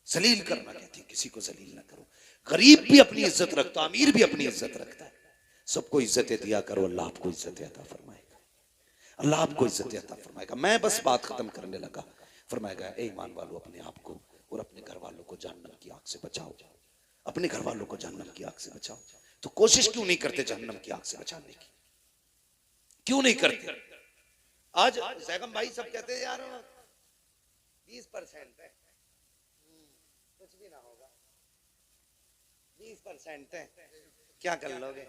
जलील करना कहते हैं, किसी को जलील ना करो। गरीब भी अपनी इज्जत रखता, अमीर भी अपनी इज्जत रखता है, सबको इज्जत दिया करो, अल्लाह आपको इज्जत अता फरमाएगा, अल्लाह आपको इज्जत अता फरमाएगा। मैं बस बात खत्म करने लगा, फरमाएगा ए ईमान वालों अपने आप को और अपने घर वालों को जहन्नम की आग से बचाओ, अपने घर वालों को जहन्नम की आग से बचाओ। तो कोशिश क्यों नहीं करते जहन्नम की आग से बचाने की? क्यों नहीं करते? आज जैगम भाई सब कहते हैं यार 20% है, कुछ भी ना होगा, 20% है, क्या कर लोगे?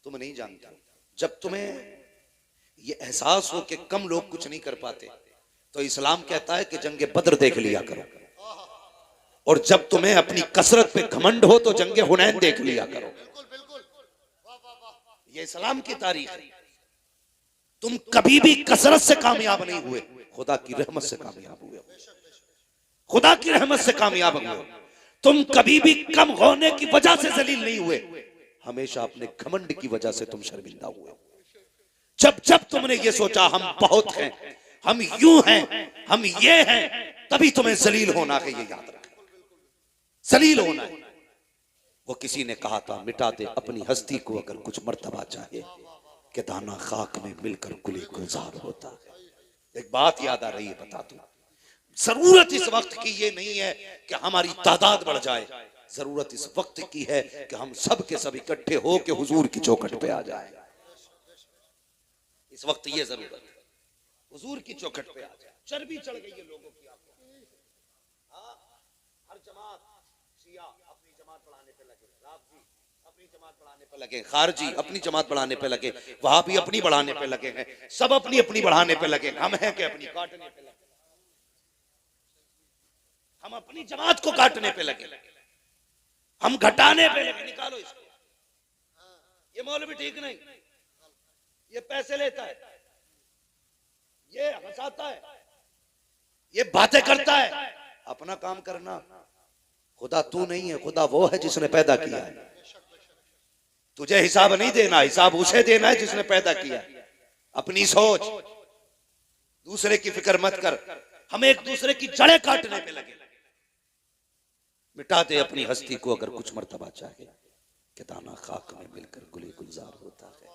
तुम नहीं जानते हो। जब तुम्हें ये एहसास हो कि कम लोग कुछ नहीं कर पाते, तो इस्लाम कहता है कि जंगे बद्र देख लिया करो, और जब तुम्हें अपनी कसरत पे घमंड हो तो जंगे हुनैन देख लिया करो। ये इस्लाम की तारीख है। तुम कभी भी कसरत से कामयाब नहीं हुए, खुदा की रहमत से कामयाब हुए, खुदा की रहमत से कामयाब हुए। तुम कभी भी कम होने की वजह से जलील नहीं हुए, हमेशा अपने घमंड की वजह से तुम शर्मिंदा हुए। जब जब तुमने ये सोचा हम बहुत हैं, हम यूं हैं, हम ये हैं, तभी तुम्हें जलील होना है। ये याद रखना, जलील होना है। वो किसी ने कहा था, मिटा दे अपनी हस्ती को अगर कुछ मर्तबा चाहे, कि दाना खाक में मिलकर गुले गुलजार होता है। एक बात याद आ रही है, बता दूं, जरूरत इस वक्त की ये नहीं है कि हमारी तादाद बढ़ जाए, जरूरत इस वक्त की है कि हम सब के सब इकट्ठे हो के हुजूर की चौखट पे आ जाए। इस वक्त ये जरूरत है, हुजूर की चौखट पे आ जाए। चर्बी चढ़ गई है लोगों की आपको। हर जमात, शिया अपनी जमात बढ़ाने पे लगे, राफजी अपनी जमात बढ़ाने पे लगे, खारजी अपनी जमात बढ़ाने पे लगे, वहाबी अपनी बढ़ाने पे लगे हैं, सब अपनी अपनी बढ़ाने पे लगे। हम हैं कि अपनी काटने पे लगे, हम अपनी जमात को काटने पे लगे, हम घटाने पे लगे। निकालो इसको, ये मौलवी ठीक नहीं, ये पैसे लेता है, ये हंसाता है, ये बातें करता है। अपना काम करना। खुदा तू नहीं है, खुदा वो है जिसने पैदा किया है। तुझे हिसाब नहीं देना, हिसाब उसे देना है जिसने पैदा किया है। अपनी सोच, दूसरे की फिक्र मत कर। हम एक दूसरे की जड़ें काटने पे लगे। मिटा दे अपनी हस्ती को अगर कुछ मर्तबा चाहे, कि दाना खाक में मिलकर गुले गुलजार होता है।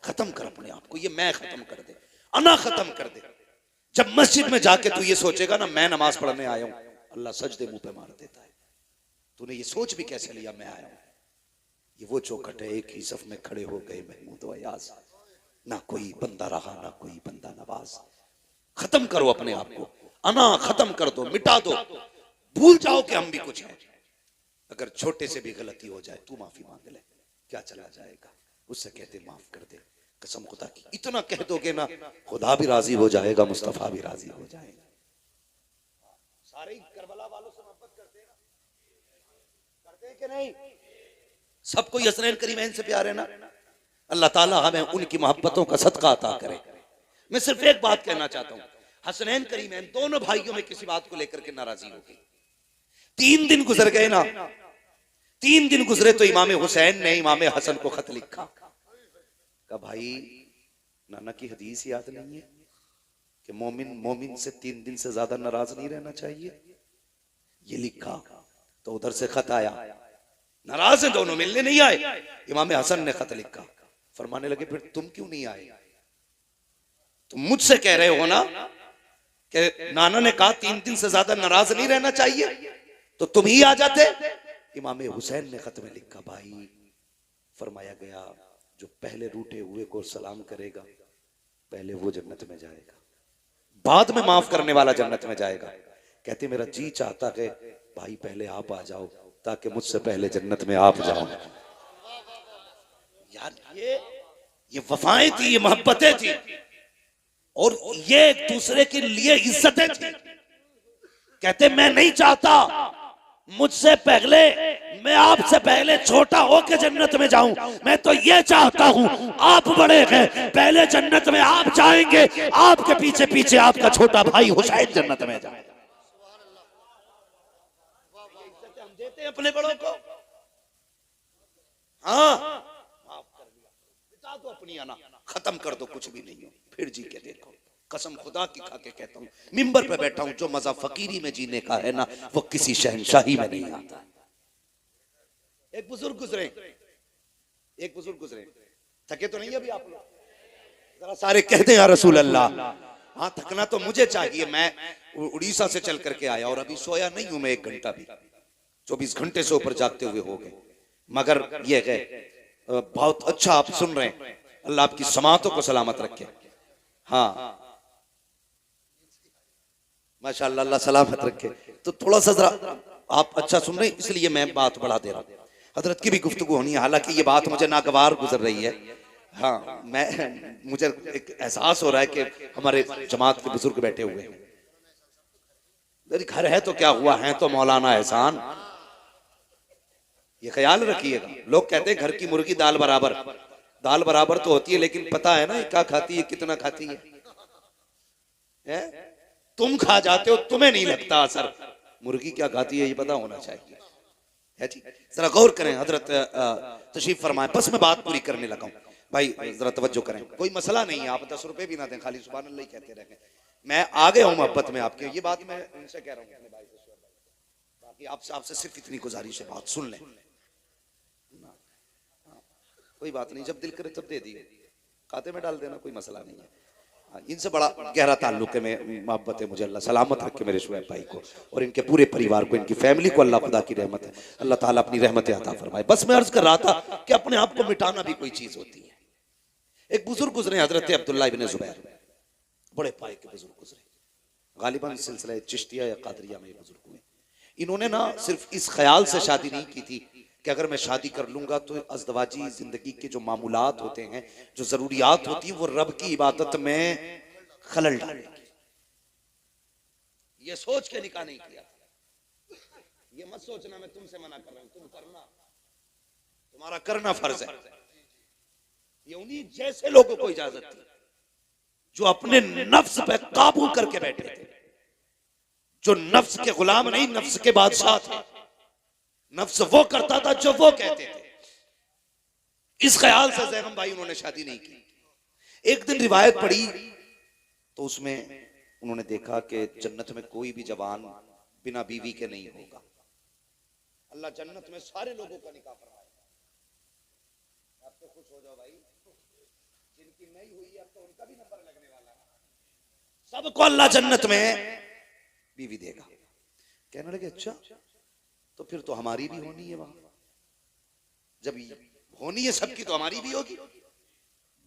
खत्म कर अपने आप को, ये मैं खत्म कर दे, अना खत्म कर दे। जब मस्जिद में जाके तू ये सोचेगा ना मैं नमाज पढ़ने आया हूं, अल्लाह सजदे मुंह पे मार देता है। तूने ये सोच भी कैसे लिया मैं आया हूं? ये वो चौखट है, एक ही सफ में खड़े हो गए महमूद व अयाज, ना कोई बंदा रहा ना कोई बंदा नवाज। खत्म करो अपने आप को, अना खत्म कर दो, मिटा दो, भूल जाओ कि हम भी कुछ हैं। अगर छोटे से भी गलती हो जाए तू माफी मांग ले, क्या चला जाएगा? उससे कहते माफ कर दे, कसम खुदा की। इतना कह दोगे ना, खुदा भी राजी हो जाएगा, मुस्तफा भी राजी हो जाएगा। सारे करबला वालों से मोहब्बत करते हैं कि नहीं? सबको हसनैन करीमैन से प्यार है ना। अल्लाह ताला हमें उनकी मोहब्बतों का सदका अता करे। मैं सिर्फ एक बात कहना चाहता हूं, हसनैन करीमैन दोनों भाइयों में किसी बात को लेकर के नाराजगी हो गई। 3 दिन गुजर गए ना, 3 दिन गुजरे तो इमाम हुसैन ने इमाम हसन को खत लिखा। कहा भाई नाना की हदीस याद नहीं है कि मोमिन मोमिन से 3 दिन से ज्यादा नाराज नहीं रहना चाहिए? ये लिखा तो उधर से खत आया, नाराज हैं दोनों, मिलने नहीं आए। इमाम हसन ने खत लिखा, फरमाने लगे फिर तुम क्यों नहीं आए? तुम मुझसे कह रहे हो ना कि नाना ने कहा 3 दिन से ज्यादा नाराज नहीं रहना चाहिए, तो तुम ही आ जाते। इमाम हुसैन ने खत में लिखा, भाई फरमाया गया जो पहले रूठे हुए को सलाम करेगा पहले वो जन्नत में जाएगा, बाद में माफ करने वाला जन्नत में जाएगा। कहते मेरा जी चाहता है भाई पहले आप आ जाओ ताकि मुझसे पहले जन्नत में आप जाओ। यार ये वफाएं थी, ये मोहब्बतें थी, और ये एक दूसरे के लिए इज्जतें थी। कहते मैं नहीं चाहता मुझसे पहले, मैं आपसे पहले छोटा होके जन्नत में जाऊं, मैं तो ये चाहता हूं आप बड़े हैं, पहले जन्नत में आप जाएंगे, आपके पीछे पीछे आपका छोटा भाई हुसैन जन्नत में जाएगा। हम देते हैं अपने बड़ों को। हाँ माफ कर दिया, बिता दो अपनी अना, खत्म कर दो, कुछ भी नहीं हो। फिर जी के देखो, कसम खुदा की खा के कहता हूं, मिंबर पे बैठा हूं, जो मजा फकीरी में जीने का है ना वो किसी शहनशाही में नहीं आता। एक बुजुर्ग गुजरे, थके तो नहीं अभी आप लोग? जरा सारे कहते हैं या रसूल अल्लाह। हाँ थकना तो मुझे चाहिए, मैं उड़ीसा से चल करके आया और अभी सोया नहीं हूं मैं 1 घंटा भी, 24 घंटे से ऊपर जागते हुए हो गए। मगर ये है बहुत अच्छा आप सुन रहे हैं, अल्लाह आपकी समातों को सलामत रखे। हाँ माशाअल्लाह, अल्लाह सलामत रखे। तो थोड़ा सा जरा आप अच्छा सुन रहे हैं, इसलिए मैं बात बढ़ा दे रहा हूँ। हजरत की भी गुफ्तगू होनी है, हालांकि ये बात मुझे नागवार गुजर रही है। हाँ, मुझे एक एहसास हो रहा है कि हमारे जमात के बुजुर्ग बैठे हुए हैं। घर है तो क्या हुआ, है तो मौलाना एहसान। ये ख्याल रखिएगा। लोग कहते हैं घर की मुर्गी दाल बराबर। दाल बराबर तो होती है, लेकिन पता है ना ये क्या खाती है, कितना खाती है? तुम खा जाते हो, तुम्हें नहीं लगता असर। मुर्गी क्या खाती है ये पता होना चाहिए, है जी। जरा गौर करें। हजरत तशरीफ फरमाए। बस मैं बात पूरी करने लगा हूं भाई, जरा तवज्जो करें। कोई मसला नहीं है, आप 10 रुपए भी ना दें, खाली सुभान अल्लाह ही कहते रहें। मैं आ गया हूं मोहब्बत में आपके। ये बात मैं उनसे कह रहा हूं अपने भाई से। बाकी आपसे सिर्फ इतनी गुजारिश है, बात सुन लें। कोई बात नहीं, जब दिल करे तब दे दिए, खाते में डाल देना, कोई मसला नहीं है। इनसे बड़ा गहरा ताल्लुक है, मोहब्बत है मुझे। अल्लाह सलामत रखे मेरे शुएब भाई को और इनके पूरे परिवार को, इनकी फैमिली को। अल्लाह खुदा की रहमत है, अल्लाह ताला अपनी रहमत अता फरमाए। बस मैं अर्ज कर रहा था कि अपने आप को मिटाना भी कोई चीज होती है। एक बुजुर्ग गुजरे, हजरत अब्दुल्लाह इब्न जुबैर, बड़े पाए के बुजुर्ग गुजरे। गालिबन सिलसिला चिश्तिया या कादरिया में बुजुर्ग हुए। इन्होंने ना सिर्फ इस ख्याल से शादी नहीं की थी कि अगर मैं शादी कर लूंगा तो अज़दवाजी जिंदगी के जो मामूलात होते हैं, जो जरूरियात होती है, वो रब की इबादत में खलल डालेंगे। ये सोच के निकाह नहीं किया। ये मत सोचना मैं तुमसे मना कर रहा हूं, तुम करना, तुम्हारा करना फर्ज है। ये उन्हीं जैसे लोगों को इजाजत थी जो अपने नफ्स पे काबू करके बैठे थे, जो नफ्स के गुलाम नहीं, नफ्स के बादशाह थे। नफ्स वो करता था जो वो कहते थे। इस ख्याल से ज़ैनब भाई उन्होंने शादी नहीं की। एक दिन रिवायत पढ़ी तो उसमें उन्होंने देखा कि जन्नत में कोई भी जवान बिना बीवी के नहीं होगा। अल्लाह जन्नत में सारे लोगों का निकाह फरमाएगा। आप तो खुश हो जाओ भाई, जिनकी नहीं हुई अब तो उनका भी नंबर लगने वाला है। सबको अल्लाह जन्नत में बीवी देगा। कहने लगे अच्छा, तो फिर तो हमारी भी होनी है वहां। जब होनी है सबकी तो हमारी भी होगी।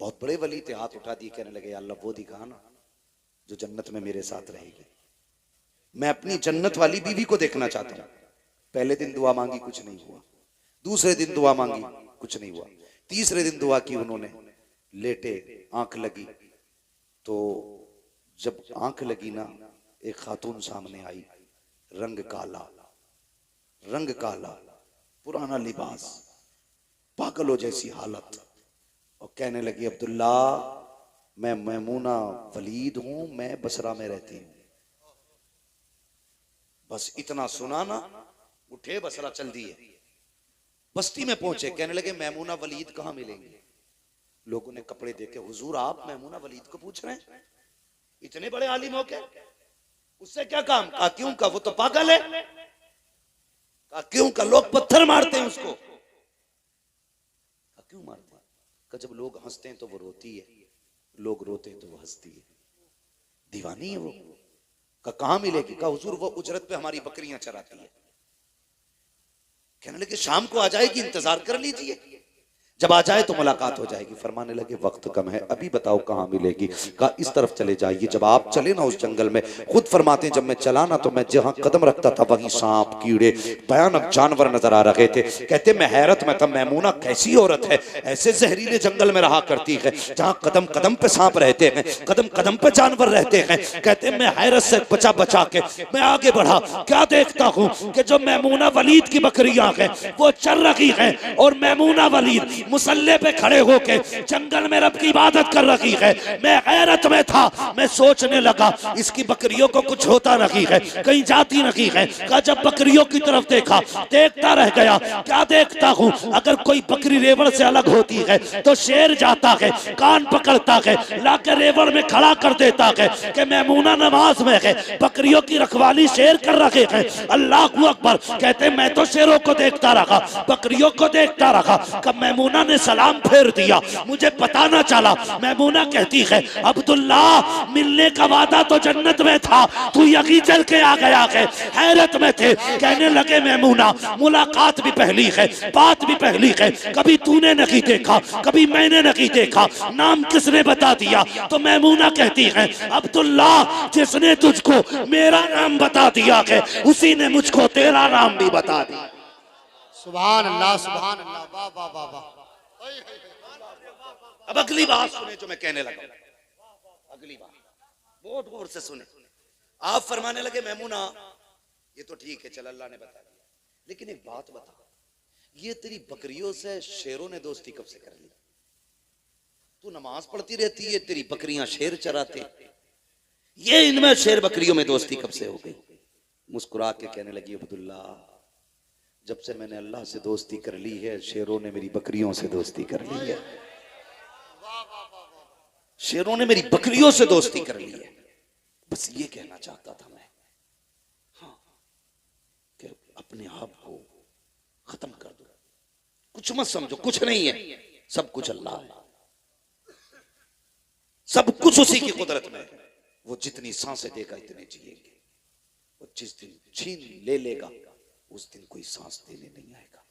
बहुत बड़े वली थे, हाथ उठा दिए, कहने लगे अल्लाह वो दिखा ना जो जन्नत में मेरे साथ रहेगी। मैं अपनी जन्नत वाली बीवी को देखना चाहता हूं। पहले दिन दुआ मांगी, कुछ नहीं हुआ। दूसरे दिन दुआ मांगी, कुछ नहीं हुआ। तीसरे दिन दुआ की उन्होंने, लेटे, आंख लगी। तो जब आंख लगी ना, एक खातून सामने आई, रंग काला, पुराना लिबास, पागलों जैसी हालत, और कहने लगी अब्दुल्ला मैं मैमूना वलीद हूं, मैं बसरा में रहती हूं। बस इतना सुना ना, उठे बसरा चल दिए। बस्ती में पहुंचे, कहने लगे मैमूना वलीद कहां मिलेंगे। लोगों ने कपड़े देखे, हुजूर आप मैमूना वलीद को पूछ रहे हैं, इतने बड़े आलिम हो के, उससे क्या काम? कहा क्यों? का वो तो पागल है। कहा क्यों? का लोग पत्थर मारते हैं उसको। कहा क्यों मारते हैं? का जब लोग हंसते हैं तो वो रोती है, लोग रोते हैं तो वो हंसती है, दीवानी है वो। का कहां मिलेगी? का हुजूर वो उजरत पे हमारी बकरियां चराती है। कहने लगे शाम को आ जाएगी, इंतजार कर लीजिए, जब आ जाए तो मुलाकात हो जाएगी। फरमाने लगे वक्त कम है, अभी बताओ कहाँ मिलेगी। कहा इस तरफ चले जाइए। जब आप चले ना उस जंगल में, खुद फरमाते हैं जब मैं चला ना तो मैं जहाँ कदम रखता था वहीं सांप, कीड़े, भयानक जानवर नजर आ रहे थे। कहते मैं हैरत में था, मैमूना कैसी औरत है, ऐसे जहरीले जंगल में रहा करती है जहाँ कदम कदम पे सांप रहते हैं, कदम कदम पे जानवर रहते हैं। कहते मैं हैरत से बचा बचा के मैं आगे बढ़ा, क्या देखता हूँ कि जो मैमूना वलीद की बकरियां हैं वो चल रही हैं, और मैमूना वलीद मुसल्ले पे खड़े होके जंगल में रब की इबादत कर रही है। मैं हैरत में था, मैं सोचने लगा इसकी बकरियों को कुछ होता नहीं है, कहीं जाती नहीं है। कहा जब बकरियों की तरफ देखा, देखता रह गया। क्या देखता हूँ? अगर कोई बकरी रेवड़ से अलग होती है तो शेर जाता है, कान पकड़ता है, लाकर रेवड़ में खड़ा कर देता है कि मैमूना नमाज में है, बकरियों की रखवाली शेर कर रहे हैं। अल्लाह अकबर। कहते मैं तो शेरों को देखता रहा, बकरियों को देखता रहा। कब मैमूना मैमूना ने सलाम फेर दिया, मुझे पता ना चला। मैमूना कहती है अब्दुल्ला मिलने का वादा तो जन्नत में था, तू यहीं चल के आ गया है। हैरत में थे, कहने लगे मैमूना मुलाकात भी पहली है, बात भी पहली है, कभी तूने नहीं देखा, कभी मैंने नहीं देखा, नाम किसने बता दिया? तो मैमूना कहती है अब्दुल्ला जिसने तुझको मेरा नाम बता दिया है उसी ने मुझको तेरा नाम भी बता दिया। सुभान अल्लाह, सुभान अल्लाह, वाह वाह वाह वाह। अब अगली बात सुने जो मैं कहने लगा, अगली बात बहुत गौर से सुने। आप फरमाने लगे मैमूना ये तो ठीक है, चल अल्लाह ने बता दिया, लेकिन एक बात बता, ये तेरी बकरियों से शेरों ने दोस्ती कब से कर ली? तू नमाज पढ़ती रहती है, तेरी बकरियां शेर चराते, ये इनमें शेर बकरियों में दोस्ती कब से हो गई? मुस्कुरा के कहने लगी अब्दुल्ला जब से मैंने अल्लाह से दोस्ती कर ली है, शेरों ने मेरी बकरियों से दोस्ती कर ली है। शेरों ने मेरी बकरियों से दोस्ती कर ली है। बस ये कहना चाहता था मैं, हाँ, कि अपने आप को खत्म कर दो, कुछ मत समझो, कुछ नहीं है, सब कुछ अल्लाह है, सब कुछ उसी की कुदरत में है। वो जितनी सांसें देगा इतने जिएंगे, और जिस दिन छीन ले लेगा उस दिन कोई सांस देने नहीं आएगा।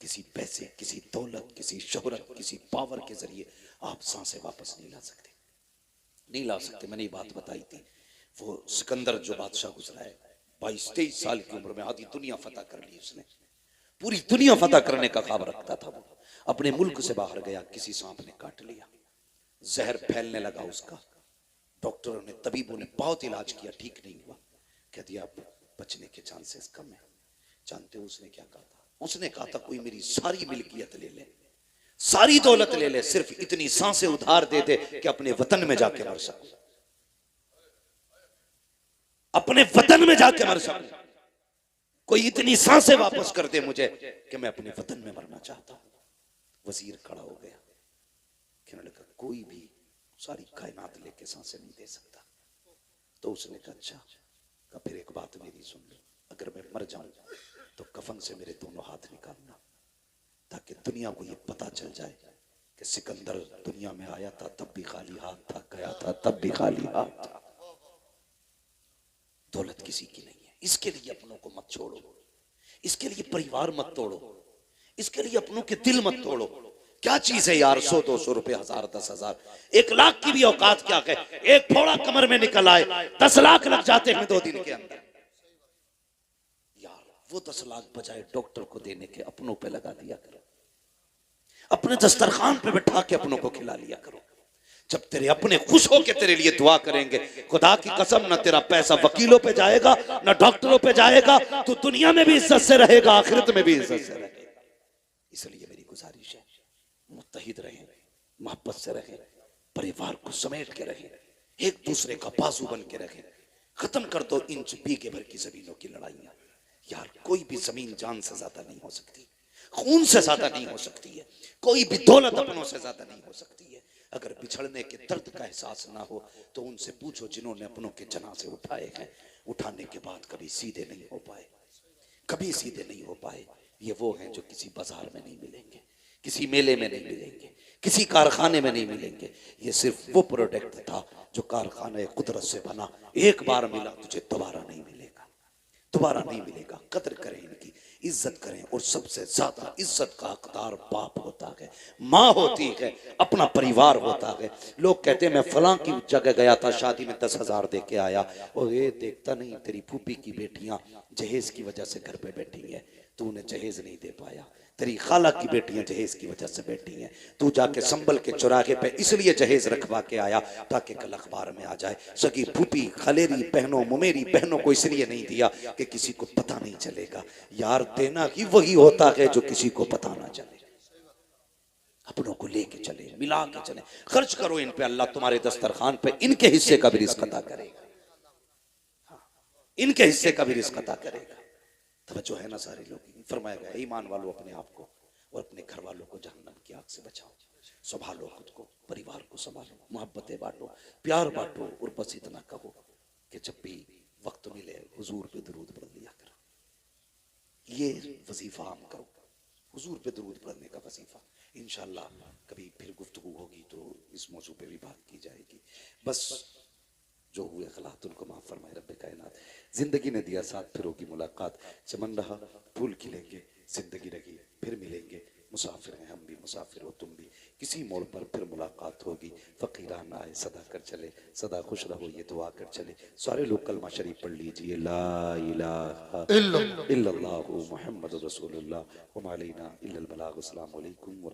किसी पैसे, किसी दौलत, किसी शोहरत, किसी पावर के जरिए आप सांसें वापस नहीं ला सकते, नहीं ला सकते। मैंने ये बात बताई थी, वो सिकंदर जो बादशाह गुजरा है 22-23 साल की उम्र में आधी दुनिया फतह कर ली उसने, पूरी दुनिया फतह करने का ख्वाब रखता था वो। अपने मुल्क से बाहर गया, किसी सांप ने काट लिया, जहर फैलने लगा उसका। डॉक्टरों ने, तबीबों ने बहुत इलाज किया, ठीक नहीं हुआ। कह दिया अब बचने के चांसेस कम है। जानते हो उसने क्या कहा था? उसने कहा था कोई मेरी सारी मिल्कियत ले ले, सारी दौलत ले ले, सिर्फ इतनी सांसें उधार दे दे कि अपने वतन में जाके मर सकूं, अपने वतन में जाके मर सकूं। कोई इतनी सांसें वापस कर दे मुझे कि मैं अपने वतन में मरना चाहता हूं। वजीर खड़ा हो गया, कहने लगा कोई भी सारी कायनात लेके सांसें नहीं दे सकता। तो उसने कहा अच्छा, का फिर एक बात मेरी सुन लो, अगर मैं मर जाऊं तो कफन से मेरे दोनों हाथ निकालना, ताकि दुनिया को ये पता चल जाए कि सिकंदर दुनिया में आया था तब भी खाली हाथ था, गया था तब भी खाली हाथ था। दौलत किसी की नहीं है, इसके लिए अपनों को मत छोड़ो, इसके लिए परिवार मत तोड़ो, इसके लिए अपनों के दिल मत तोड़ो। क्या चीज है यार, 100-200 रुपए, 1000-10,000, 1 लाख की भी औकात क्या है? एक फोड़ा कमर में निकल आए 10 लाख लग जाते हैं 2 दिन के अंदर। यार वो 10 लाख बजाय डॉक्टर को देने के अपनों पे लगा दिया करो, अपने दस्तरखान पे बैठा के अपनों को खिला लिया करो। जब तेरे अपने खुश होके तेरे लिए दुआ करेंगे, खुदा की कसम ना तेरा पैसा वकीलों पे जाएगा ना डॉक्टरों पे जाएगा, तो दुनिया में भी इज्जत से रहेगा, आखिरत में भी इज्जत से रहेगा। इसलिए मेरी गुजारिश है, मुत्तहिद रहें, मोहब्बत से रहें, परिवार को समेट के रहें, एक दूसरे का बाजू बन के रहें। खत्म कर दो इंच बीघे भर की जमीनों की लड़ाइयां। यार कोई भी जमीन जान से ज्यादा नहीं हो सकती, खून से ज्यादा नहीं हो सकती है, कोई भी दौलत अपनों से ज्यादा नहीं हो सकती है। अगर बिछड़ने के दर्द का एहसास ना हो तो उनसे पूछो जिन्होंने अपनों के जनाजे उठाए हैं, उठाने के बाद कभी सीधे नहीं हो पाए, कभी सीधे नहीं हो पाए। ये वो हैं जो किसी बाजार में नहीं मिलेंगे, किसी मेले में नहीं मिलेंगे, किसी कारखाने में नहीं मिलेंगे। ये सिर्फ वो प्रोडक्ट था जो कारखाने कुदरत से बना, एक बार मिला तुझे दोबारा नहीं मिलेगा, दोबारा नहीं मिलेगा। कदर करें इनकी, इज्जत करें, और सबसे ज्यादा इज्जत का हकदार बाप होता है, माँ होती है, अपना परिवार होता है। लोग कहते हैं मैं फलां की जगह गया था, शादी में 10,000 दे के आया, और ये देखता नहीं तेरी फूफी की बेटियां जहेज की वजह से घर पे बैठी है, तूने जहेज नहीं दे पाया। तेरी खाला की बेटियां जहेज की वजह से बैठी हैं, तू जाके संबल के चौराहे पे इसलिए जहेज रखवा के आया ताकि कल अखबार में आ जाए। सगी फूफी, खलेरी बहनों, मुमेरी बहनों को इसलिए नहीं दिया कि किसी को पता नहीं चलेगा। यार देना ही वही होता है जो किसी को पता ना चले। अपनों को लेके चले, मिला के चले, खर्च करो इन पे, अल्लाह तुम्हारे दस्तरखान पे इनके हिस्से का भी रिस्क अता करेगा, इनके हिस्से का भी रिस्क अता करेगा। तवज्जो है ना सारे लोग? फरमाया गया ईमान वालों अपने आप को और अपने घर वालों को जहन्नम की आग से बचाओ, संभालो खुद को, परिवार को संभालो, मोहब्बतें बांटो, प्यार बांटो, और बस इतना कहो कि जब भी वक्त मिले हुजूर पे दुरूद पढ़ लिया करो। ये वजीफा आम करो, हुजूर पे दरूद पढ़ने का वजीफा। इंशाअल्लाह कभी फिर गुफ्तगू होगी तो इस मौजू पे भी बात की जाएगी। बस जो हुए गलत उनको माफ फरमाए रब्बे कायनात। जिंदगी ने दिया साथ, फिर होगी मुलाकात। चमन रहा फूल खिलेंगे, जिंदगी रही फिर मिलेंगे। मुसाफिर हैं हम भी, मुसाफिर हो तुम भी, किसी मोड़ पर फिर मुलाकात होगी। फकीरान आए सदा कर चले, सदा खुश रहो ये दुआ कर चले। सारे लोग कलमा शरीफ पढ़ लीजिए, ला इलाहा इल्लल्लाहु मुहम्मद रसूलुल्लाह व मा अलैना इल्लल बलाग। अस्सलामु अलैकुम।